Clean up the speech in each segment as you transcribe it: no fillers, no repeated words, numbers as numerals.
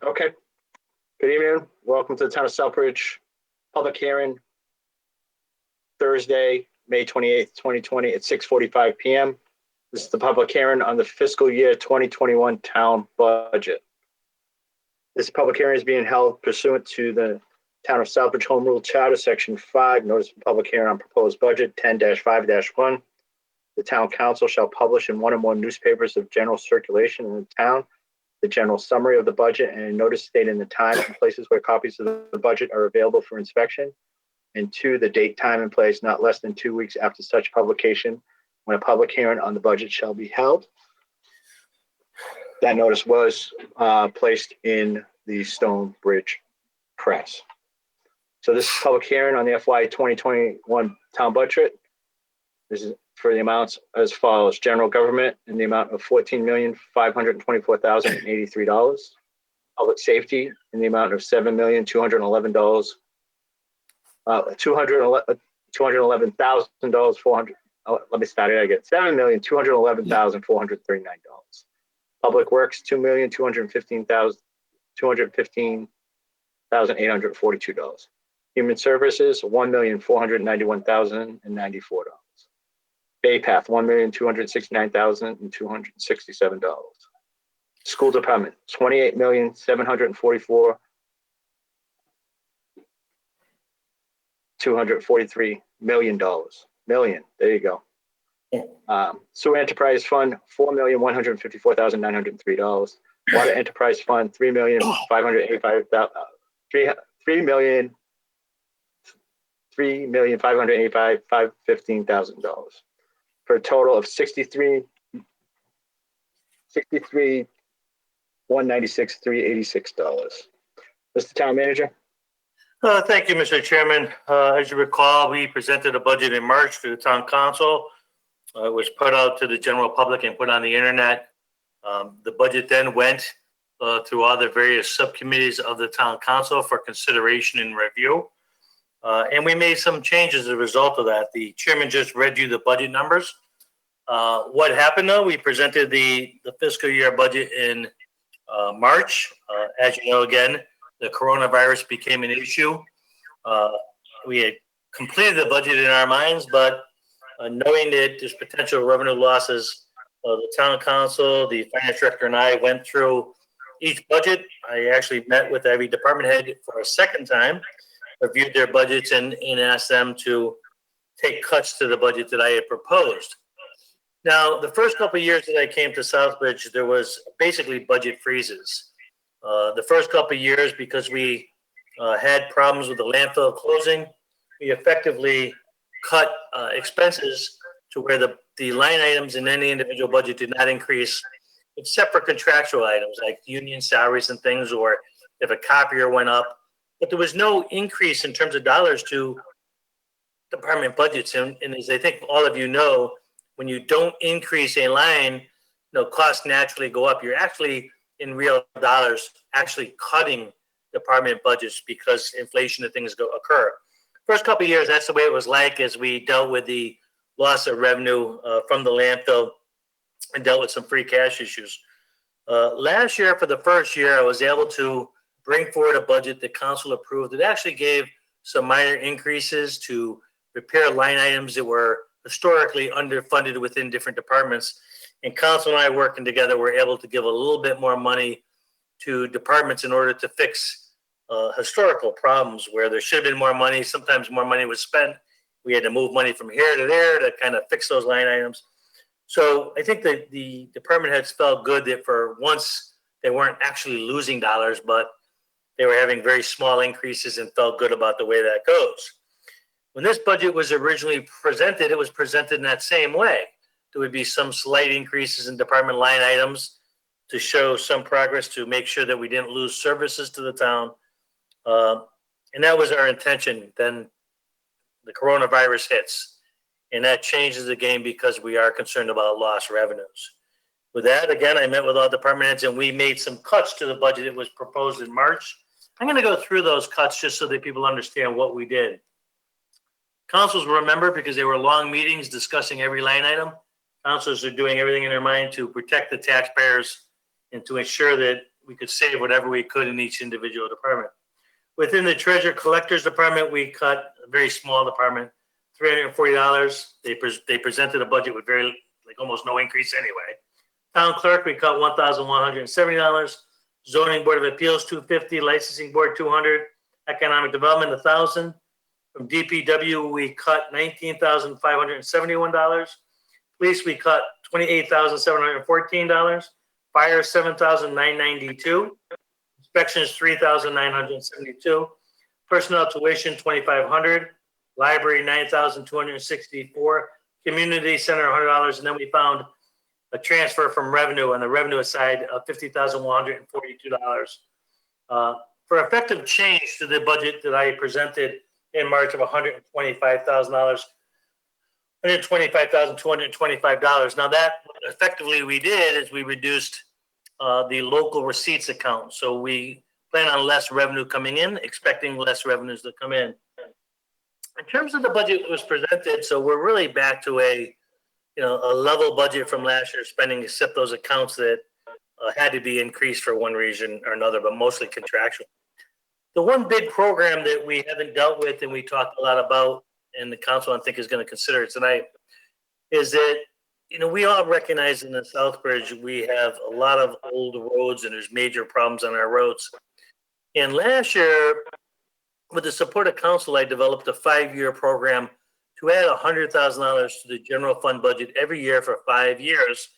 Okay. Good evening. Welcome to the Town of Southbridge public hearing, Thursday, May 28th, 2020 at 6:45 p.m. This is the public hearing on the fiscal year 2021 town budget. This public hearing is being held pursuant to the Town of Southbridge Home Rule Charter, Section 5, Notice of Public Hearing on Proposed Budget 10-5-1. The Town Council shall publish in one or more newspapers of general circulation in the town the general summary of the budget and a notice stating the time and places where copies of the budget are available for inspection. And 2, the date, time, and place not less than 2 weeks after such publication when a public hearing on the budget shall be held. That notice was placed in the Stonebridge Press. So this is public hearing on the FY 2021 town budget. This is for the amounts as follows: general government in the amount of $14,524,083. Public safety in the amount of $7,211,400. Let me start it again. $7,211,439. Public works $2,215,842. Human services $1,491,094. Bay Path, $1,269,267. School department, $28,744,243 million. There you go. Sewer enterprise fund, $4,154,903. Water enterprise fund, $3,585,515,000. For a total of $63,196,386. Mr. Town Manager. Thank you, Mr. Chairman. As you recall, we presented a budget in March to the Town Council. It was put out to the general public and put on the internet. The budget then went through all the various subcommittees of the Town Council for consideration and review. And we made some changes as a result of that. The chairman just read you the budget numbers. What happened though, we presented the fiscal year budget in March. As you know, again, the coronavirus became an issue. We had completed the budget in our minds, but knowing that there's potential revenue losses, the Town Council, the Finance Director, and I went through each budget. I actually met with every department head for a second time, reviewed their budgets, and asked them to take cuts to the budget that I had proposed. Now, the first couple of years that I came to Southbridge, there was basically budget freezes. The first couple of years, because we had problems with the landfill closing, we effectively cut expenses to where the line items in any individual budget did not increase, except for contractual items like union salaries and things, or if a copier went up. But there was no increase in terms of dollars to department budgets. And as I think all of you know, when you don't increase a line, costs naturally go up. You're actually, in real dollars, actually cutting department budgets because inflation and things occur. First couple of years, that's the way it was like as we dealt with the loss of revenue from the landfill and dealt with some free cash issues. Last year, for the first year, I was able to bring forward a budget the council approved. It actually gave some minor increases to repair line items that were historically underfunded within different departments. And council and I working together were able to give a little bit more money to departments in order to fix historical problems where there should have been more money. Sometimes more money was spent. We had to move money from here to there to kind of fix those line items. So I think that the department heads felt good that for once they weren't actually losing dollars, but they were having very small increases and felt good about the way that goes. When this budget was originally presented, it was presented in that same way. There would be some slight increases in department line items to show some progress to make sure that we didn't lose services to the town. And that was our intention. Then the coronavirus hits, and that changes the game because we are concerned about lost revenues. With that, again, I met with all department heads and we made some cuts to the budget that was proposed in March. I'm going to go through those cuts just so that people understand what we did. Councils will remember, because they were long meetings discussing every line item. Councils are doing everything in their mind to protect the taxpayers and to ensure that we could save whatever we could in each individual department. Within the treasurer collectors department, we cut a very small department, $340. They presented a budget with almost no increase anyway. Town clerk, we cut $1,170. Zoning board of appeals, $250. Licensing board, $200. Economic development, $1,000. From DPW, we cut $19,571. Police, we cut $28,714. Fire, $7,992. Inspections, $3,972. Personnel tuition, $2,500. Library, $9,264. Community center, $100. And then we found a transfer from revenue on the revenue side of $50,142. For effective change to the budget that I presented in March of $125,000, $125,225. Now that effectively we did is we reduced the local receipts account. So we plan on less revenue coming in, expecting less revenues to come in. In terms of the budget that was presented, so we're really back to a level budget from last year's spending, except those accounts that had to be increased for one reason or another, but mostly contractual. The one big program that we haven't dealt with and we talked a lot about, and the council I think is going to consider it tonight, is that we all recognize in the Southbridge we have a lot of old roads and there's major problems on our roads. And last year, with the support of council, I developed a 5-year program to add $100,000 to the general fund budget every year for 5 years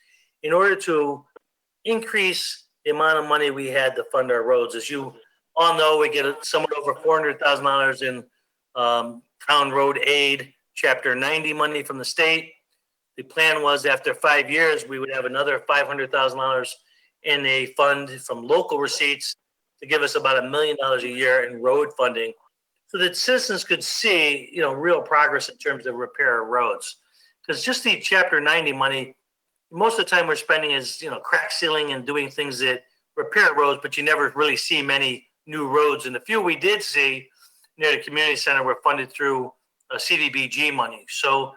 in order to increase the amount of money we had to fund our roads. As you all know, we get somewhat over $400,000 in town road aid, Chapter 90 money from the state. The plan was after 5 years, we would have another $500,000 in a fund from local receipts to give us about $1 million a year in road funding so that citizens could see, real progress in terms of repair of roads. Because just the Chapter 90 money, most of the time we're spending is, crack sealing and doing things that repair roads, but you never really see many new roads. And the few we did see near the community center were funded through CDBG money. So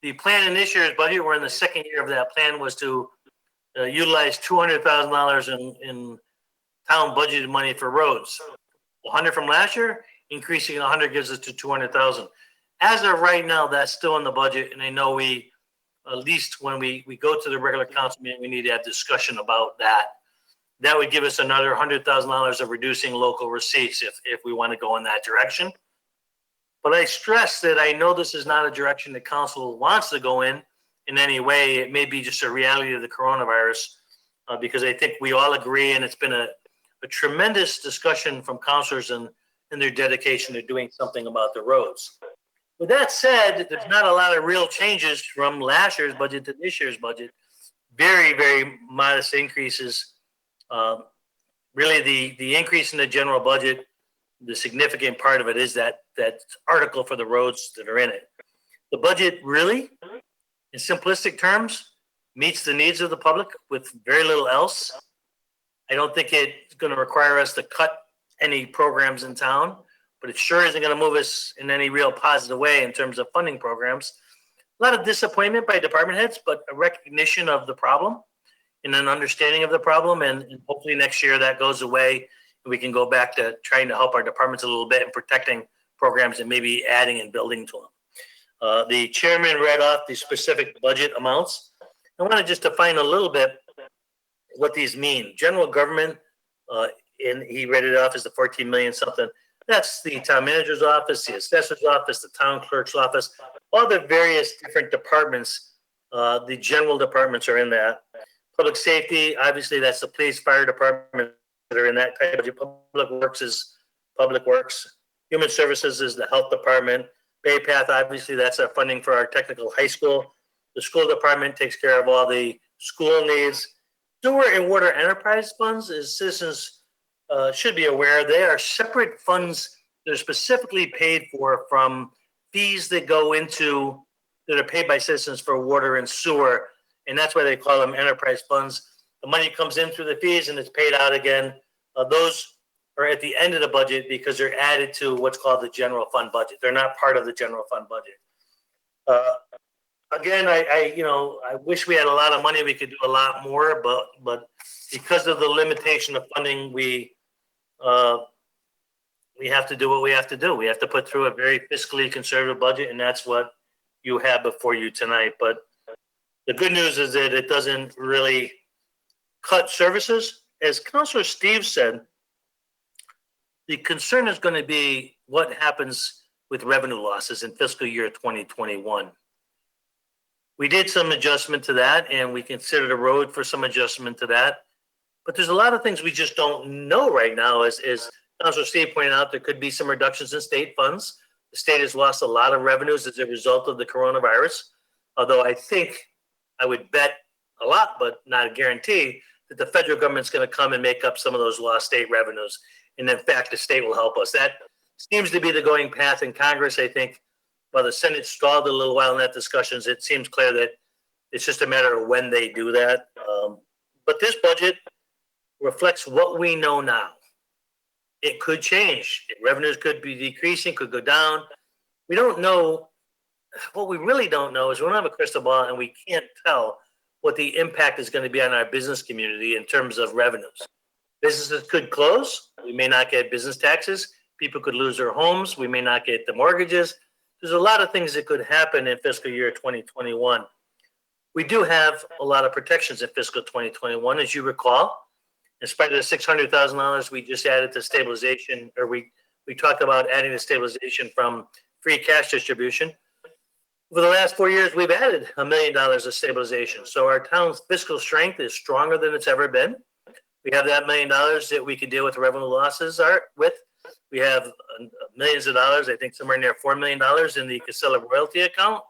the plan in this year's budget, we're in the second year of that plan, was to utilize $200,000 in town budgeted money for roads. 100 from last year, increasing 100 gives us to 200,000. As of right now, that's still in the budget, and I know we, at least when we go to the regular council meeting, we need to have discussion about that. That would give us another $100,000 of reducing local receipts if we want to go in that direction. But I stress that I know this is not a direction the council wants to go in any way. It may be just a reality of the coronavirus, because I think we all agree, and it's been a tremendous discussion from councilors and their dedication to doing something about the roads. With that said, there's not a lot of real changes from last year's budget to this year's budget. Very, very modest increases. Really, the increase in the general budget, the significant part of it is that article for the roads that are in it. The budget really, in simplistic terms, meets the needs of the public with very little else. I don't think it's going to require us to cut any programs in town, but it sure isn't going to move us in any real positive way in terms of funding programs. A lot of disappointment by department heads, but a recognition of the problem and an understanding of the problem. And hopefully next year that goes away and we can go back to trying to help our departments a little bit and protecting programs and maybe adding and building to them. The chairman read off the specific budget amounts. I want to just define a little bit what these mean. General government, and he read it off as the 14 million something. That's the town manager's office, the assessor's office, the town clerk's office, all the various different departments. The general departments are in that. Public safety, obviously that's the police, fire department that are in that type of budget. Public works is public works. Human services is the health department. Bay Path, obviously that's our funding for our technical high school. The school department takes care of all the school needs. Sewer and water enterprise funds, as citizens should be aware, they are separate funds that are specifically paid for from fees that go into, that are paid by citizens for water and sewer. And that's why they call them enterprise funds. The money comes in through the fees and it's paid out again. Those are at the end of the budget because they're added to what's called the general fund budget. They're not part of the general fund budget. Again, I wish we had a lot of money. We could do a lot more, but because of the limitation of funding, we have to do what we have to do. We have to put through a very fiscally conservative budget, and that's what you have before you tonight. But the good news is that it doesn't really cut services. As Councilor Steve said, the concern is going to be what happens with revenue losses in fiscal year 2021. We did some adjustment to that, and we considered a road for some adjustment to that. But there's a lot of things we just don't know right now. As Councilor Steve pointed out, there could be some reductions in state funds. The state has lost a lot of revenues as a result of the coronavirus. Although I would bet a lot, but not a guarantee, that the federal government's going to come and make up some of those lost state revenues. And in fact, the state will help us. That seems to be the going path in Congress. I think while the Senate stalled a little while in that discussions, it seems clear that it's just a matter of when they do that. But this budget reflects what we know now. It could change. Revenues could be decreasing, could go down. We don't know. What we really don't know is we don't have a crystal ball, and we can't tell what the impact is going to be on our business community in terms of revenues. Businesses could close. We may not get business taxes. People could lose their homes. We may not get the mortgages. There's a lot of things that could happen in fiscal year 2021. We do have a lot of protections in fiscal 2021, as you recall. In spite of the $600,000 we just added to stabilization, or we talked about adding the stabilization from free cash distribution. Over the last 4 years, we've added $1 million of stabilization. So our town's fiscal strength is stronger than it's ever been. We have that $1 million that we can deal with revenue losses with. We have millions of dollars, I think somewhere near $4 million in the Casella royalty account.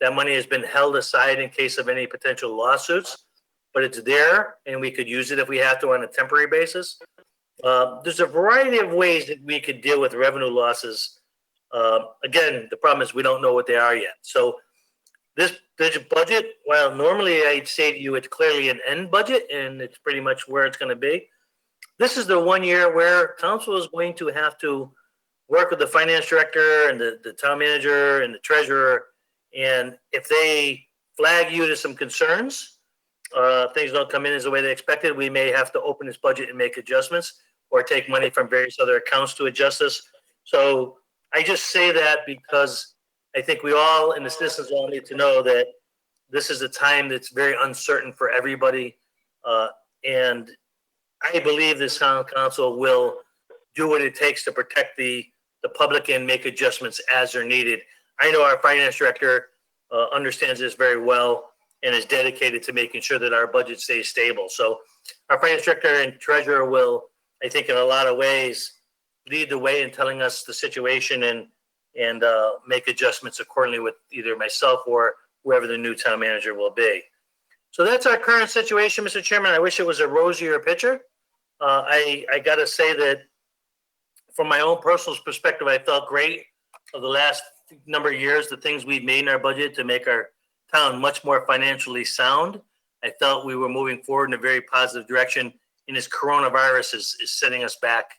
That money has been held aside in case of any potential lawsuits, but it's there and we could use it if we have to on a temporary basis. There's a variety of ways that we could deal with revenue losses. Again, the problem is we don't know what they are yet. So this budget, while normally I'd say to you it's clearly an end budget and it's pretty much where it's going to be, this is the 1 year where council is going to have to work with the finance director and the town manager and the treasurer. And if they flag you to some concerns, things don't come in as the way they expected, we may have to open this budget and make adjustments or take money from various other accounts to adjust this. So I just say that because I think we all, and the citizens all need to know that this is a time that's very uncertain for everybody. And I believe this town council will do what it takes to protect the public and make adjustments as they're needed. I know our finance director understands this very well and is dedicated to making sure that our budget stays stable. So our finance director and treasurer will, I think in a lot of ways, lead the way in telling us the situation and make adjustments accordingly with either myself or whoever the new town manager will be. So that's our current situation, Mr. Chairman. I wish it was a rosier picture. I got to say that from my own personal perspective, I felt great of the last number of years, the things we've made in our budget to make our town much more financially sound. I felt we were moving forward in a very positive direction, and this coronavirus is setting us back.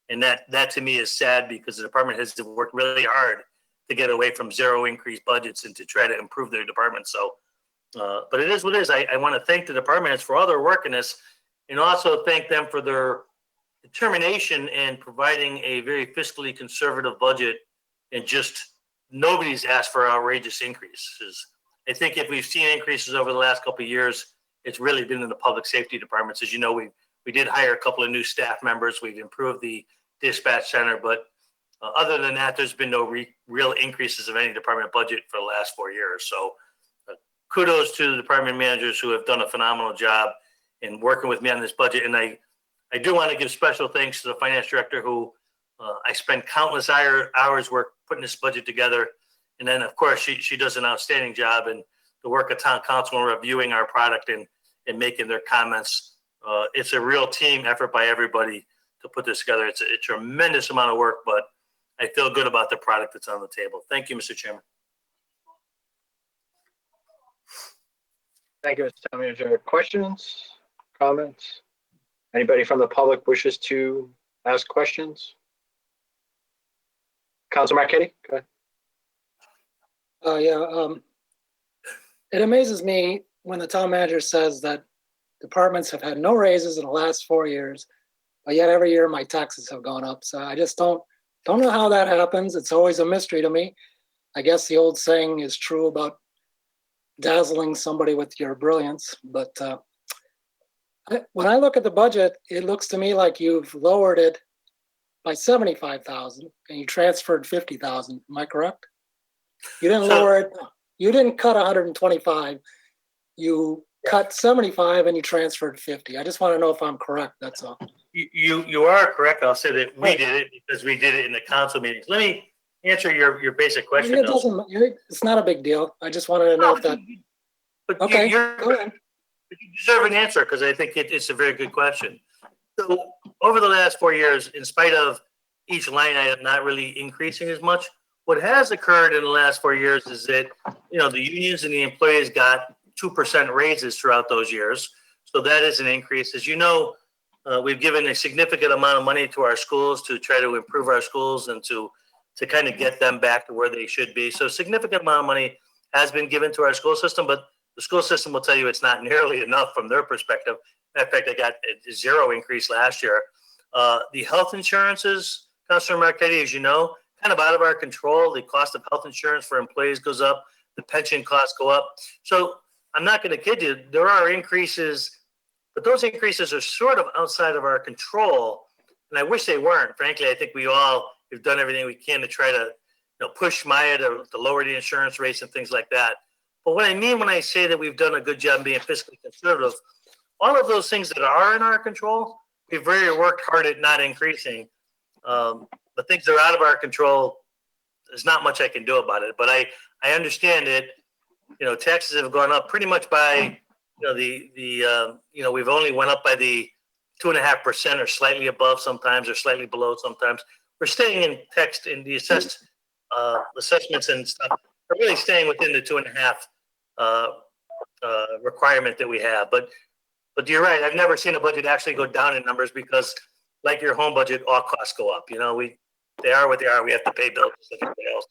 And that to me is sad because the department has worked really hard to get away from zero increase budgets and to try to improve their department. So, but it is what it is. I want to thank the department heads for all their work in this, and also thank them for their determination in providing a very fiscally conservative budget. And just nobody's asked for outrageous increases. I think if we've seen increases over the last couple of years, it's really been in the public safety departments. As you know, we did hire a couple of new staff members. We've improved the dispatch center, but other than that, there's been no real increases of any department budget for the last 4 years. So kudos to the department managers who have done a phenomenal job in working with me on this budget. And I do want to give special thanks to the finance director who I spent countless hours work putting this budget together. And then, of course, she does an outstanding job in the work of town council in reviewing our product and making their comments. It's a real team effort by everybody to put this together. It's a tremendous amount of work, but I feel good about the product that's on the table. Thank you, Mr. Chairman. Thank you, Mr. Town Manager. Questions, comments? Anybody from the public wishes to ask questions? Councilor Marquetti, go ahead. It amazes me when the town manager says that departments have had no raises in the last 4 years, but yet every year my taxes have gone up. So I just don't know how that happens. It's always a mystery to me. I guess the old saying is true about dazzling somebody with your brilliance. But when I look at the budget, it looks to me like you've lowered it by 75,000 and you transferred 50,000. Am I correct? You didn't lower it. You didn't cut 125. You cut 75 and you transferred 50. I just want to know if I'm correct. That's all. You are correct. I'll say that we did it because we did it in the council meetings. Let me answer your basic question. It's not a big deal. I just wanted to know if that. But okay. You deserve an answer because I think it's a very good question. So over the last 4 years, in spite of each line item not really increasing as much, what has occurred in the last 4 years is that, the unions and the employees got 2% raises throughout those years. So that is an increase. As you know, we've given a significant amount of money to our schools to try to improve our schools and to kind of get them back to where they should be. So a significant amount of money has been given to our school system, but the school system will tell you it's not nearly enough from their perspective. In fact, they got a zero increase last year. The health insurances, Councilor Marchetti, as you know, kind of out of our control. The cost of health insurance for employees goes up. The pension costs go up. So I'm not going to kid you. There are increases, but those increases are sort of outside of our control. And I wish they weren't. Frankly, I think we all have done everything we can to try to push Maya to lower the insurance rates and things like that. But what I mean when I say that we've done a good job being fiscally conservative, all of those things that are in our control, we've really worked hard at not increasing. But things that are out of our control, there's not much I can do about it. But I understand that, taxes have gone up pretty much by, we've only went up by the 2.5% or slightly above sometimes or slightly below sometimes. We're staying in text in the assessments and stuff. We're really staying within the 2.5 requirement that we have. But you're right. I've never seen a budget actually go down in numbers because, like your home budget, all costs go up. They are what they are. We have to pay bills like everybody else.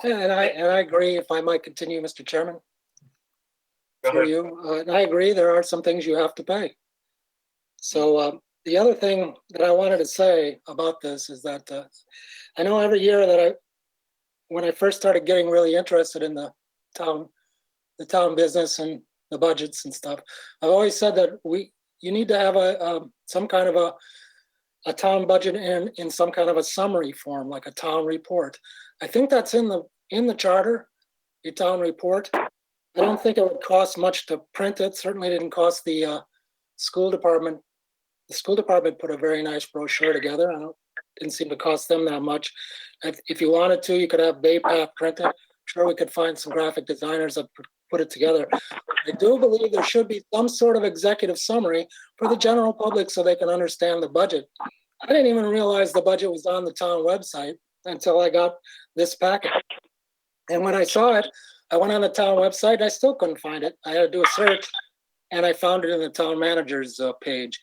Yeah, and I agree. If I might continue, Mr. Chairman, through you, and I agree. There are some things you have to pay. So the other thing that I wanted to say about this is that I know every year that when I first started getting really interested in the town business and the budgets and stuff, I've always said that you need to have some kind of a town budget in some kind of a summary form, like a town report. I think that's in the charter, a town report. I don't think it would cost much to print it. Certainly didn't cost the school department. The school department put a very nice brochure together. Didn't seem to cost them that much. If you wanted to, you could have BayPath print it. Sure, we could find some graphic designers that put it together. I do believe there should be some sort of executive summary for the general public so they can understand the budget. I didn't even realize the budget was on the town website until I got this packet. And when I saw it, I went on the town website and I still couldn't find it. I had to do a search and I found it in the town manager's page.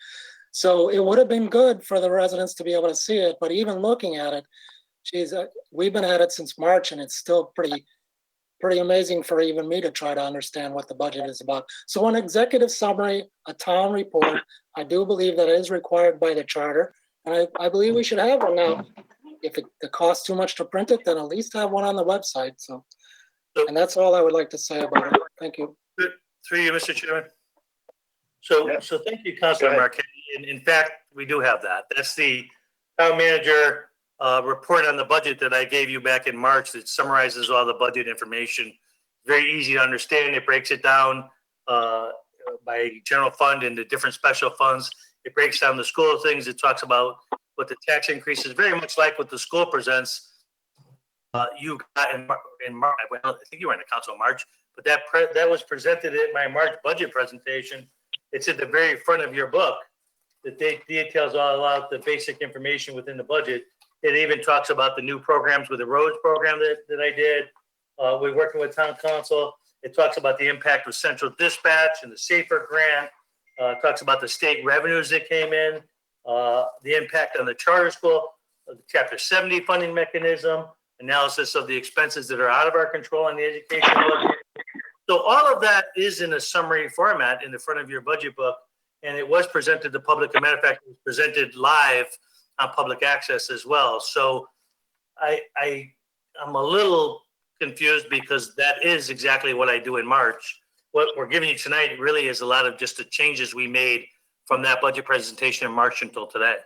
So it would have been good for the residents to be able to see it, but even looking at it, we've been at it since March and it's still pretty amazing for even me to try to understand what the budget is about. So an executive summary, a town report, I do believe that is required by the charter. And I believe we should have one now. If it costs too much to print it, then at least have one on the website. So, and that's all I would like to say about it. Thank you. Through you, Mr. Chairman. So thank you, Councilor Marquette. In fact, we do have that. That's the town manager report on the budget that I gave you back in March that summarizes all the budget information. Very easy to understand. It breaks it down by general fund into different special funds. It breaks down the school things. It talks about what the tax increases, very much like what the school presents. You got in March. Well, I think you were in the council in March, but that was presented at my March budget presentation. It's at the very front of your book. That details all out the basic information within the budget. It even talks about the new programs with the roads program that I did. We're working with town council. It talks about the impact of central dispatch and the SAFER grant. It talks about the state revenues that came in, the impact on the charter school, the Chapter 70 funding mechanism, analysis of the expenses that are out of our control on the education budget. So all of that is in a summary format in the front of your budget book. and it was presented to the public. As a matter of fact, it was presented live on public access as well. So I'm a little confused because that is exactly what I do in March. What we're giving you tonight really is a lot of just the changes we made from that budget presentation in March until today.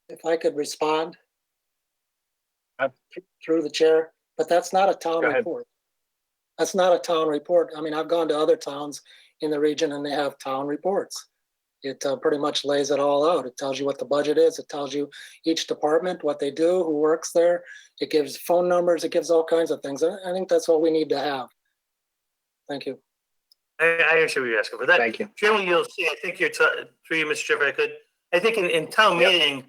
If I could respond through the chair, but that's not a town Go ahead. report. That's not a town report. I mean, I've gone to other towns in the region and they have town reports. It pretty much lays it all out. It tells you what the budget is. It tells you each department, what they do, who works there. It gives phone numbers. It gives all kinds of things. I think that's what we need to have. Thank you. I understand what you're asking for. That, Thank you. Generally, you'll see, I think you're, through you, Mr. Chair, if I could, I think in town meeting,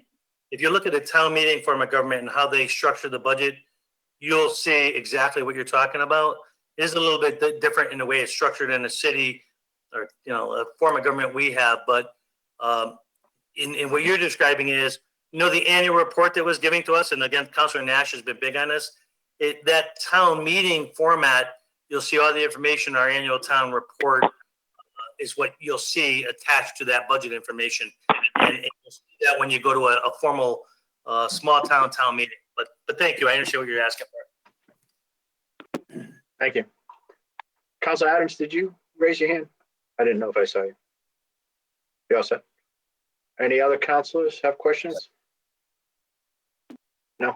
if you look at a town meeting form of government and how they structure the budget, you'll see exactly what you're talking about. It is a little bit different in the way it's structured in a city or, a form of government we have. But in what you're describing is, the annual report that was giving to us, and again, Councilor Nash has been big on this, that town meeting format, you'll see all the information in our annual town report is what you'll see attached to that budget information. And you'll see that when you go to a formal small town meeting. But thank you. I understand what you're asking for. Thank you. Councilor Adams, did you raise your hand? I didn't know if I saw you. You all set? Any other councilors have questions? No.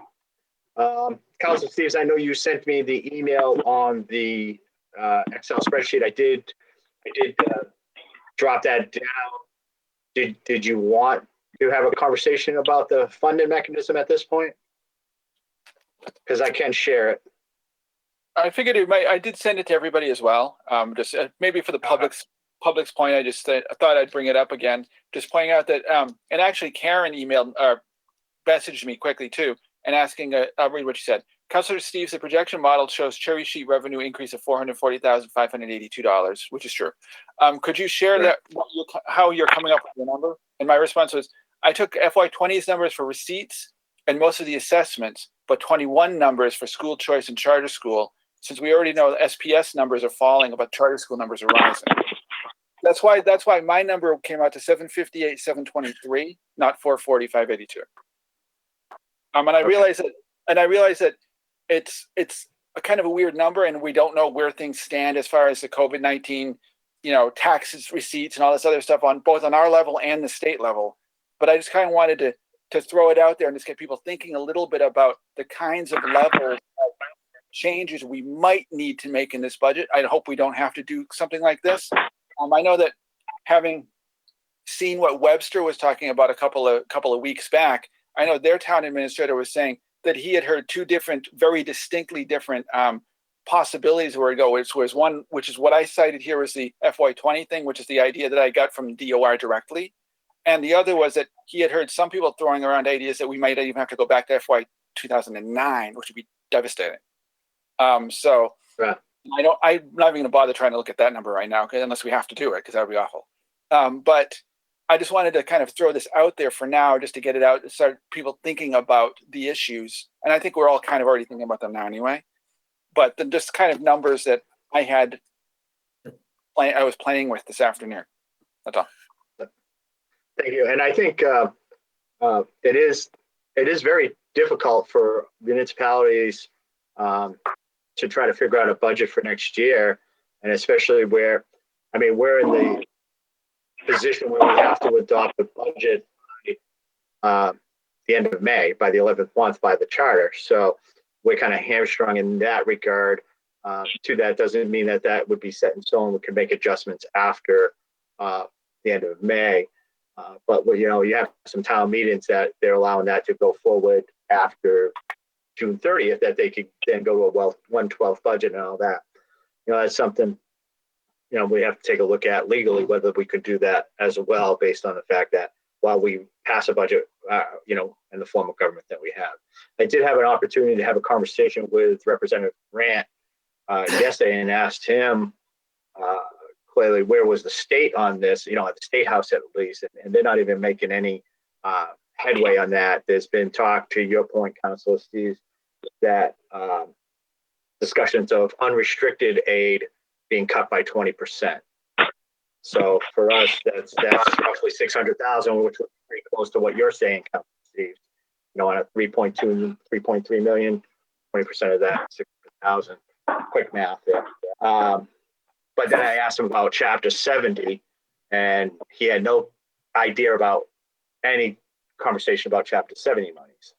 Councilor Steves, I know you sent me the email on the Excel spreadsheet. I did drop that down. Did you want to have a conversation about the funding mechanism at this point? Because I can share it. I figured I did send it to everybody as well. Just maybe for the public's point, I thought I'd bring it up again. Just pointing out that, and actually Karen emailed or messaged me quickly too, and asking. I'll read what she said. Councilor Steves, the projection model shows cherry sheet revenue increase of $440,582, which is true. Could you share that how you're coming up with the number? And my response was, I took FY20's numbers for receipts and most of the assessments, but 21 numbers for school choice and charter school. Since we already know the SPS numbers are falling, but charter school numbers are rising. That's why my number came out to 758, 723, not 440, 582. And I realize that it's a kind of a weird number, and we don't know where things stand as far as the COVID-19, taxes, receipts, and all this other stuff on both on our level and the state level. But I just kind of wanted to throw it out there and just get people thinking a little bit about the kinds of levels of changes we might need to make in this budget. I hope we don't have to do something like this. I know that having seen what Webster was talking about a couple of weeks back, I know their town administrator was saying that he had heard two different, very distinctly different possibilities where to go. Which was one, which is what I cited here was the FY20 thing, which is the idea that I got from DOR directly. And the other was that he had heard some people throwing around ideas that we might even have to go back to FY 2009, which would be devastating. So right. I'm not even going to bother trying to look at that number right now, unless we have to do it, because that would be awful. But I just wanted to kind of throw this out there for now, just to get it out and start people thinking about the issues. And I think we're all kind of already thinking about them now anyway. But the just kind of numbers that I was playing with this afternoon. That's all. Thank you. And I think it is very difficult for municipalities to try to figure out a budget for next year, and especially where, we're in the position where we have to adopt the budget by the end of May, by the 11th month, by the charter. So we're kind of hamstrung in that regard. To that doesn't mean that would be set in stone. We can make adjustments after the end of May. But you have some town meetings that they're allowing that to go forward after June 30th, that they could then go to a 1/12 budget and all that. That's something, we have to take a look at legally, whether we could do that as well, based on the fact that while we pass a budget, in the form of government that we have. I did have an opportunity to have a conversation with Representative Grant yesterday and asked him clearly where was the state on this, at the State House at least, and they're not even making any headway on that. There's been talk, to your point, Councilor Steves, that discussions of unrestricted aid being cut by 20%. So for us, that's roughly 600,000, which was pretty close to what you're saying, Councilor Steve. You know, on a 3.3 million, 20% of that, 600,000. Quick math there. But then I asked him about Chapter 70, and he had no idea about any conversation about Chapter 70 monies.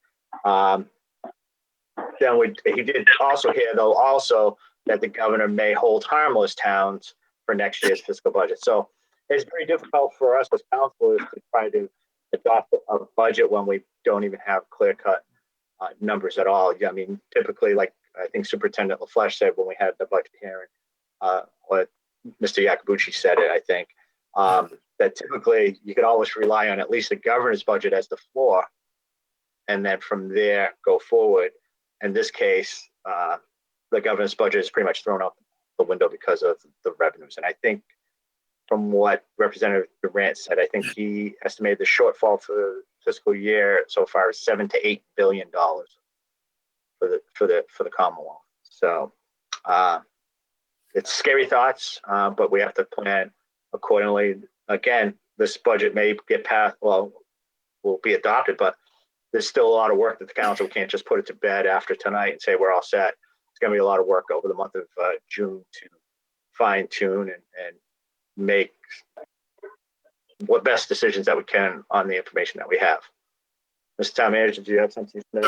Then he did also hear, though, also that the governor may hold harmless towns for next year's fiscal budget. So it's very difficult for us as councilors to try to adopt a budget when we don't even have clear-cut numbers at all. I mean, typically, like I think Superintendent LaFleche said when we had the budget hearing, or Mr. Iacobucci said it, I think, that typically you could always rely on at least the governor's budget as the floor, and then from there go forward. In this case, the governor's budget is pretty much thrown out the window because of the revenues. And I think from what Representative Durant said, I think he estimated the shortfall for the fiscal year so far is $7 to $8 billion for the Commonwealth. So it's scary thoughts, but we have to plan accordingly. Again, this budget may get passed, will be adopted, but there's still a lot of work that the council can't just put it to bed after tonight and say we're all set. It's going to be a lot of work over the month of June to fine tune and make what best decisions that we can on the information that we have. Mr. Town Manager, do you have something to say?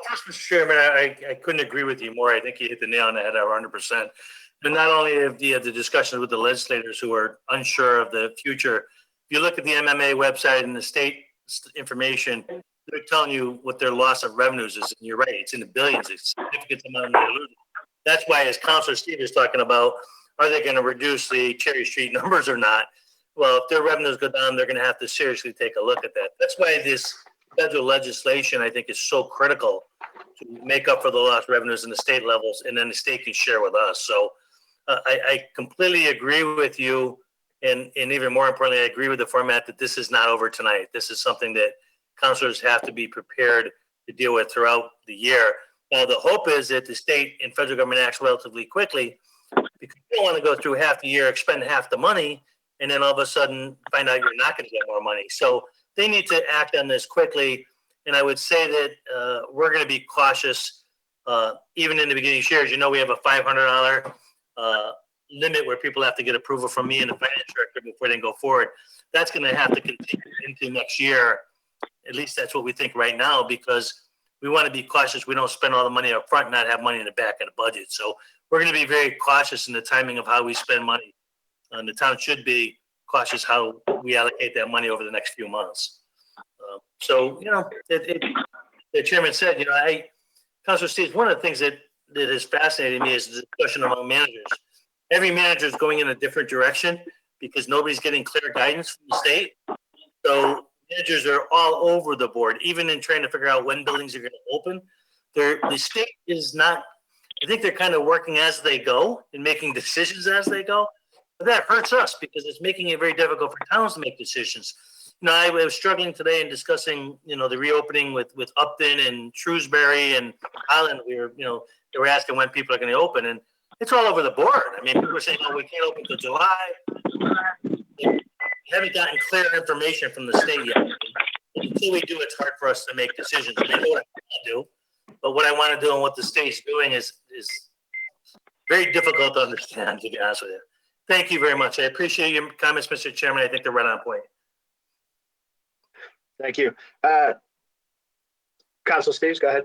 First, Mr. Chairman, I couldn't agree with you more. I think you hit the nail on the head 100%. But not only have you had the discussions with the legislators who are unsure of the future, if you look at the MMA website and the state information, they're telling you what their loss of revenues is. And you're right, it's in the billions. It's a significant amount of money. That's why, as Councilor Steve is talking about, are they going to reduce the Cherry Street numbers or not? Well, if their revenues go down, they're going to have to seriously take a look at that. That's why this federal legislation, I think, is so critical to make up for the lost revenues in the state levels, and then the state can share with us. So I completely agree with you. And even more importantly, I agree with the format that this is not over tonight. This is something that councilors have to be prepared to deal with throughout the year. Now, the hope is that the state and federal government acts relatively quickly, because you don't want to go through half the year, expend half the money, and then all of a sudden find out you're not going to get more money. So they need to act on this quickly. And I would say that we're going to be cautious, even in the beginning shares. You know, we have a $500 limit where people have to get approval from me and the finance director before they can go forward. That's going to have to continue into next year. At least that's what we think right now, because we want to be cautious. We don't spend all the money up front and not have money in the back of the budget. So we're going to be very cautious in the timing of how we spend money. And the town should be cautious how we allocate that money over the next few months. So, you know, the chairman said, you know, Councilor Steve, one of the things that has fascinated me is the discussion among managers. Every manager is going in a different direction because nobody's getting clear guidance from the state. So managers are all over the board, even in trying to figure out when buildings are going to open. The state is not, I think they're kind of working as they go and making decisions as they go. But that hurts us because it's making it very difficult for towns to make decisions. You know, I was struggling today in discussing, you know, the reopening with Upton and Shrewsbury and Highland. We were, you know, they were asking when people are going to open, and it's all over the board. I mean, people are saying, oh, we can't open until July. We haven't gotten clear information from the state yet. Until we do, it's hard for us to make decisions. I know what I want to do, but what I want to do and what the state's doing is very difficult to understand, to be honest with you. Thank you very much. I appreciate your comments, Mr. Chairman. I think they're right on point. Thank you. Councilor Steves, go ahead.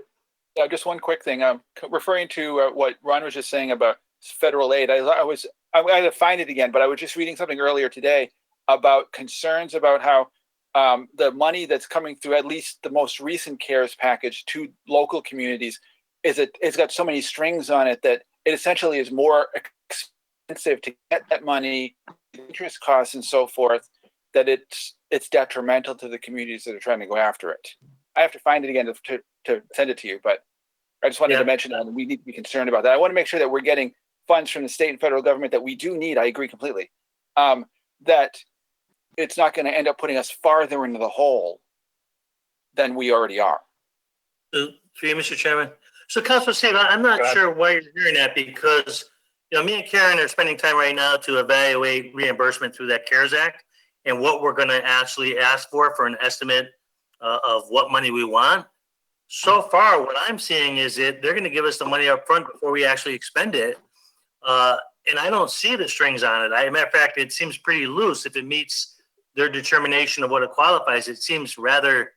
Yeah, just one quick thing. Referring to what Ron was just saying about federal aid, I had to find it again, but I was just reading something earlier today about concerns about how the money that's coming through, at least the most recent CARES package to local communities, it's got so many strings on it that it essentially is more expensive to get that money, interest costs and so forth, that it's detrimental to the communities that are trying to go after it. I have to find it again to send it to you, but I just wanted to mention that we need to be concerned about that. I want to make sure that we're getting funds from the state and federal government that we do need. I agree completely. That it's not going to end up putting us farther into the hole than we already are. For you, Mr. Chairman. So, Councilor Steve, I'm not sure why you're hearing that, because me and Karen are spending time right now to evaluate reimbursement through that CARES Act and what we're going to actually ask for an estimate of what money we want. So far, what I'm seeing is that they're going to give us the money up front before we actually expend it. And I don't see the strings on it. As a matter of fact, it seems pretty loose. If it meets their determination of what it qualifies, it seems rather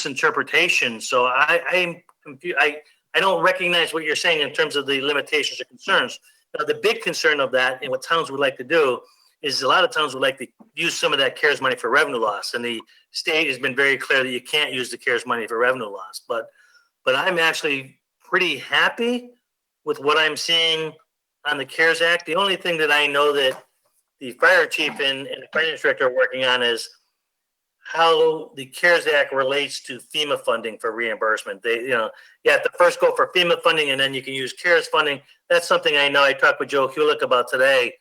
interpretation. So I'm confused. I don't recognize what you're saying in terms of the limitations or concerns. Now, the big concern of that and what towns would like to do is a lot of towns would like to use some of that CARES money for revenue loss. And the state has been very clear that you can't use the CARES money for revenue loss. But I'm actually pretty happy with what I'm seeing on the CARES Act. The only thing that I know that the fire chief and the finance director are working on is how the CARES Act relates to FEMA funding for reimbursement. You have to first go for FEMA funding and then you can use CARES funding. That's something I know I talked with Joe Hulick about today,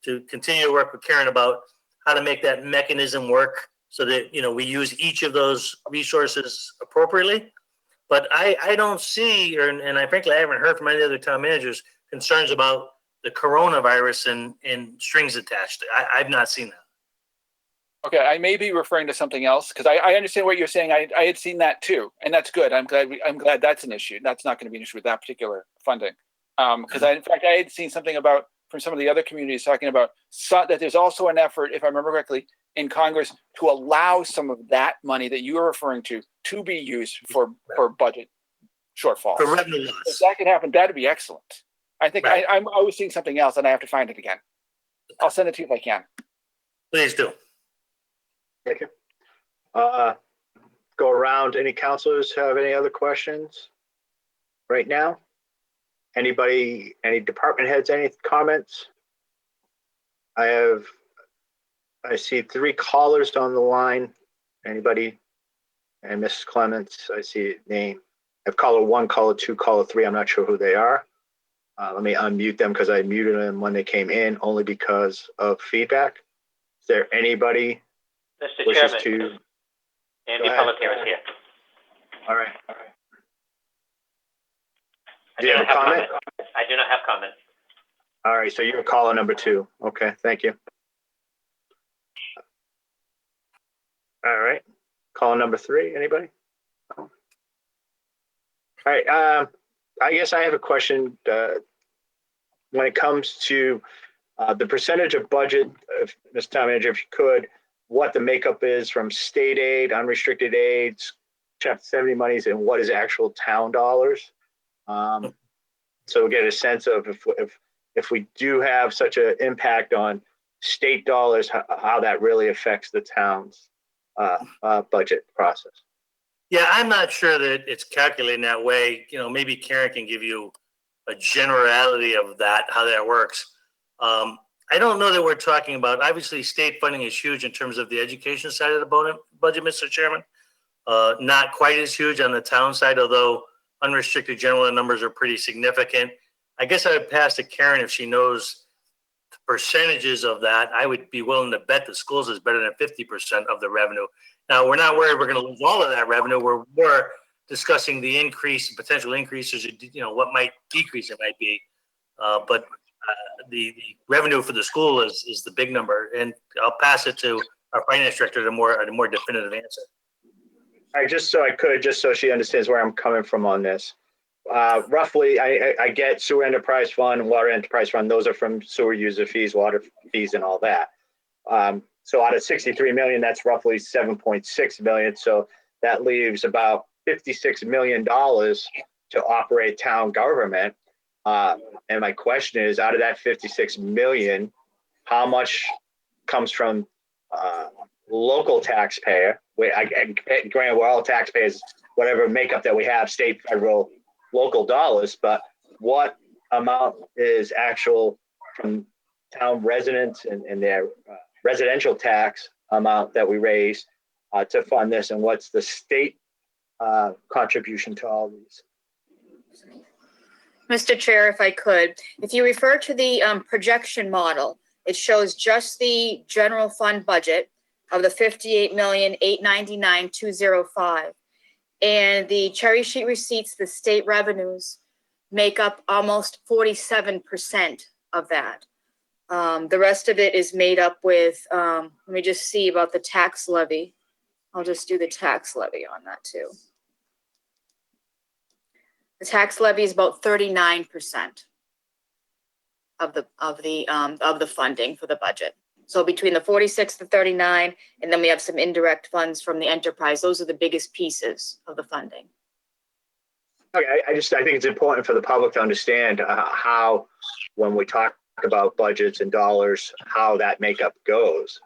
to continue to work with Karen about how to make that mechanism work so that, we use each of those resources appropriately. But I don't see, and I frankly, I haven't heard from any other town managers concerns about the coronavirus and strings attached. I've not seen that. Okay, I may be referring to something else because I understand what you're saying. I had seen that too, and that's good. I'm glad that's an issue. That's not going to be an issue with that particular funding. Because in fact, I had seen something about from some of the other communities talking about that there's also an effort, if I remember correctly, in Congress to allow some of that money that you are referring to be used for budget shortfalls. For revenue loss. If that could happen, that'd be excellent. I think right. I was seeing something else and I have to find it again. I'll send it to you if I can. Please do. Thank you. Go around. Any councilors have any other questions right now? Anybody, any department heads, any comments? I see 3 callers on the line. Anybody? And Mrs. Clements, I see a name. I have caller 1, caller 2, caller 3. I'm not sure who they are. Let me unmute them because I muted them when they came in only because of feedback. Is there anybody? Mr. Chairman, Andy Pelletier is here. All right. Do you have a comment? I do not have comment. All right, so you're caller number 2. Okay, thank you. All right, caller number 3, anybody? All right, I guess I have a question. When it comes to the percentage of budget, Mr. Town Manager, if you could, what the makeup is from state aid, unrestricted aids, Chapter 70 monies, and what is actual town dollars. So we'll get a sense of if we do have such an impact on state dollars, how that really affects the town's budget process. Yeah, I'm not sure that it's calculated that way. Maybe Karen can give you a generality of that, how that works. I don't know that we're talking about, obviously state funding is huge in terms of the education side of the budget, Mr. Chairman. Not quite as huge on the town side, although unrestricted general numbers are pretty significant. I guess I would pass to Karen if she knows the percentages of that. I would be willing to bet the schools is better than 50% of the revenue. Now, we're not worried we're going to lose all of that revenue. We're more discussing the increase, potential increases, what might decrease it might be. But the revenue for the school is the big number. And I'll pass it to our finance director to a more definitive answer. All right, just so she understands where I'm coming from on this. Roughly, I get sewer enterprise fund, water enterprise fund. Those are from sewer user fees, water fees, and all that. So out of 63 million, that's roughly 7.6 million. So that leaves about $56 million to operate town government. And my question is, out of that 56 million, how much comes from local taxpayer? Granted, we're all taxpayers, whatever makeup that we have, state, federal, local dollars, but what amount is actual from town residents and their residential tax amount that we raise to fund this, and what's the state contribution to all these? Mr. Chair, if I could, if you refer to the projection model, it shows just the general fund budget of the $58,899,205, and the cherry sheet receipts, the state revenues make up almost 47% of that. The rest of it is made up with, let me just see about the tax levy. I'll just do the tax levy on that too. The tax levy is about 39% of the funding for the budget. So between the 46 and 39, and then we have some indirect funds from the enterprise. Those are the biggest pieces of the funding. Okay, I think it's important for the public to understand how, when we talk about budgets and dollars, how that makeup goes.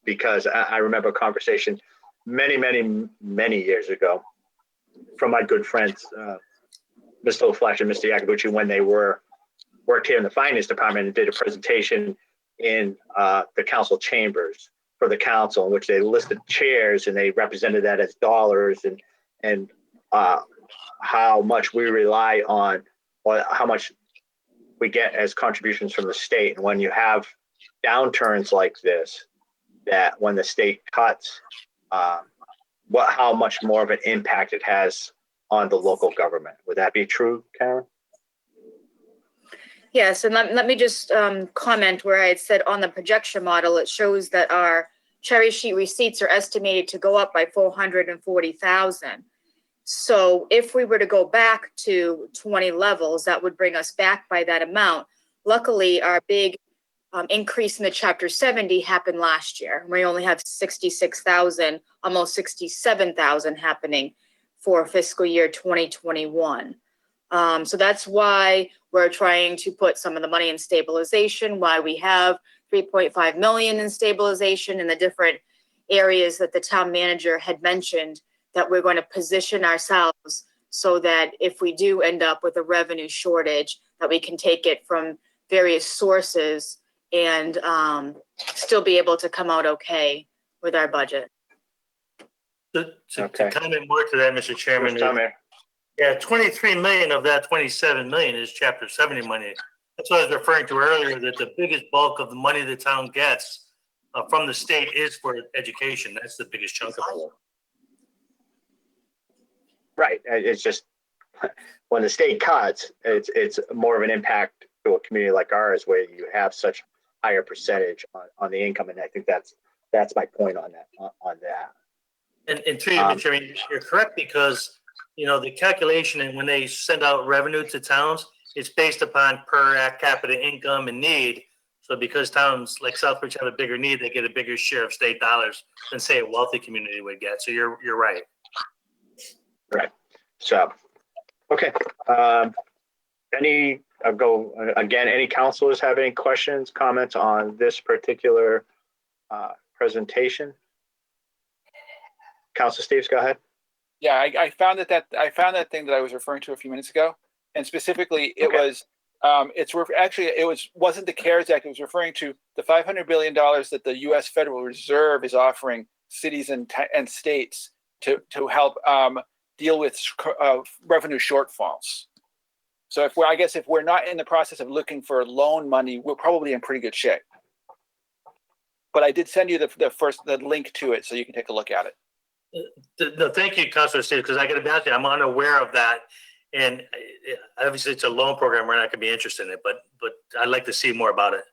Because I remember a conversation many years ago from my good friends, Mr. LaFleche and Mr. Yacobucci, when they worked here in the finance department and did a presentation in the council chambers for the council, in which they listed chairs and they represented that as dollars and how much we rely on, or how much we get as contributions from the state. And when you have downturns like this, that when the state cuts, how much more of an impact it has on the local government. Would that be true, Karen? Yes, and let me just comment where I had said on the projection model, it shows that our cherry sheet receipts are estimated to go up by 440,000. So if we were to go back to 20 levels, that would bring us back by that amount. Luckily, our big increase in the Chapter 70 happened last year. We only have 66,000, almost 67,000 happening for fiscal year 2021. So that's why we're trying to put some of the money in stabilization, why we have 3.5 million in stabilization in the different areas that the town manager had mentioned, that we're going to position ourselves so that if we do end up with a revenue shortage, that we can take it from various sources and still be able to come out okay with our budget. To comment more to that, Mr. Chairman, yeah, 23 million of that 27 million is Chapter 70 money. That's what I was referring to earlier, that the biggest bulk of the money the town gets from the state is for education. That's the biggest chunk of it. Right. It's just when the state cuts, it's more of an impact to a community like ours, where you have such higher percentage on the income, and I think that's my point on that. And through you, Mr. Chairman, you're correct, because the calculation, and when they send out revenue to towns, it's based upon per capita income and need. So because towns like Southbridge have a bigger need, they get a bigger share of state dollars than, say, a wealthy community would get. So you're right. Right. So, okay. Any councilors have any questions, comments on this particular presentation? Council Steves, go ahead. Yeah, I found that thing that I was referring to a few minutes ago, and specifically it wasn't the CARES Act. It was referring to the $500 billion that the U.S. Federal Reserve is offering cities and states to help deal with revenue shortfalls. So if we're not in the process of looking for loan money, we're probably in pretty good shape. But I did send you the link to it, so you can take a look at it. No, thank you, Councilor Steve, because I got to be honest, I'm unaware of that, and obviously it's a loan program. We're not going to be interested in it, but I'd like to see more about it.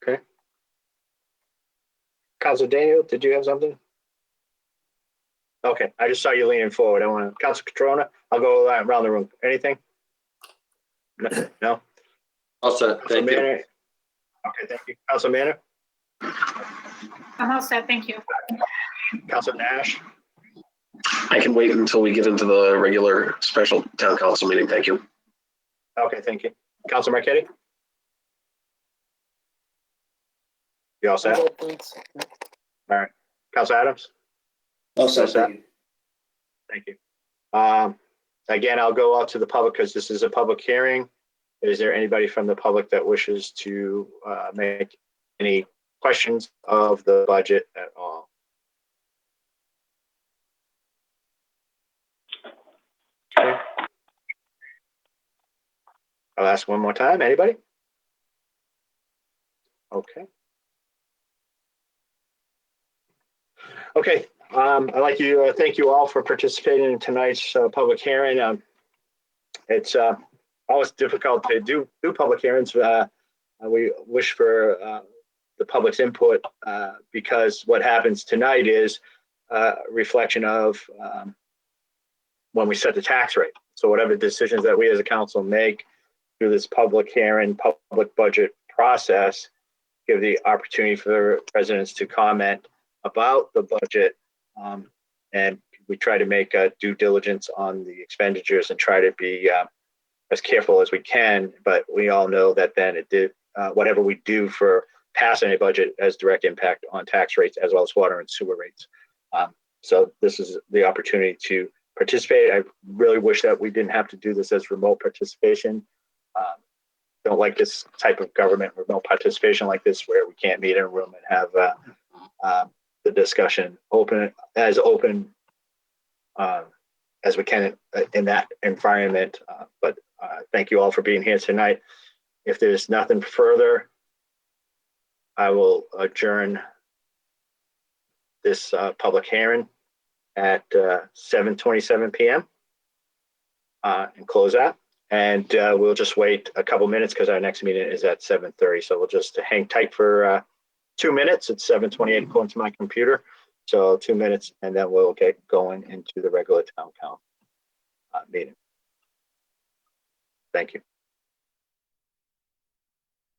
Okay. Councilor Daniel, did you have something? Okay, I just saw you leaning forward. I want to, Councilor Catrona, I'll go around the room. Anything? No? All set. Thank you. Okay, thank you. Councilor Manor? I'm all set, thank you. Councilor Nash? I can wait until we get into the regular special town council meeting. Thank you. Okay, thank you. Councilor Marquetti? You all set? All right. Councilor Adams? All set. Thank you. Thank you. Again, I'll go out to the public because this is a public hearing. Is there anybody from the public that wishes to make any questions of the budget at all? Okay. I'll ask one more time. Anybody? Okay. Okay. I'd like to thank you all for participating in tonight's public hearing. It's always difficult to do public hearings. We wish for the public's input because what happens tonight is a reflection of when we set the tax rate. So whatever decisions that we as a council make through this public hearing, public budget process, give the opportunity for residents to comment about the budget. And we try to make due diligence on the expenditures and try to be as careful as we can. But we all know that then whatever we do for passing a budget has direct impact on tax rates as well as water and sewer rates. So this is the opportunity to participate. I really wish that we didn't have to do this as remote participation. Don't like this type of government remote participation like this where we can't meet in a room and have the discussion open as we can in that environment. But thank you all for being here tonight. If there's nothing further, I will adjourn this public hearing at 7:27 p.m. And close out. And we'll just wait a couple minutes because our next meeting is at 7:30. So we'll just hang tight for 2 minutes. It's 7:28 according to my computer. So 2 minutes, and then we'll get going into the regular town council meeting. Thank you.